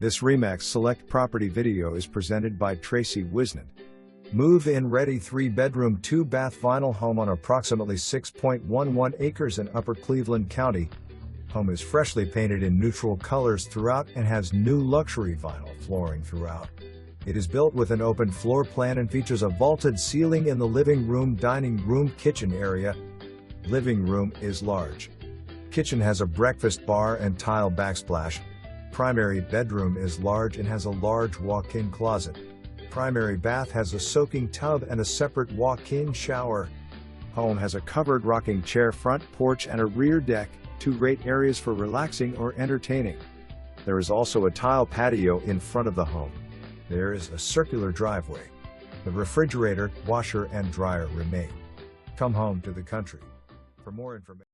This Remax Select Property video is presented by Tracy Wisnant. Move-in ready 3-bedroom 2-bath vinyl home on approximately 6.11 acres in Upper Cleveland County. Home is freshly painted in neutral colors throughout and has new luxury vinyl flooring throughout. It is built with an open floor plan and features a vaulted ceiling in the living room, dining room, kitchen area. Living room is large. Kitchen has a breakfast bar and tile backsplash. Primary bedroom is large and has a large walk-in closet. Primary bath has a soaking tub and a separate walk-in shower. Home has a covered rocking chair, front porch, and a rear deck, 2 great areas for relaxing or entertaining. There is also a tile patio in front of the home. There is a circular driveway. The refrigerator, washer, and dryer remain. Come home to the country. For more information.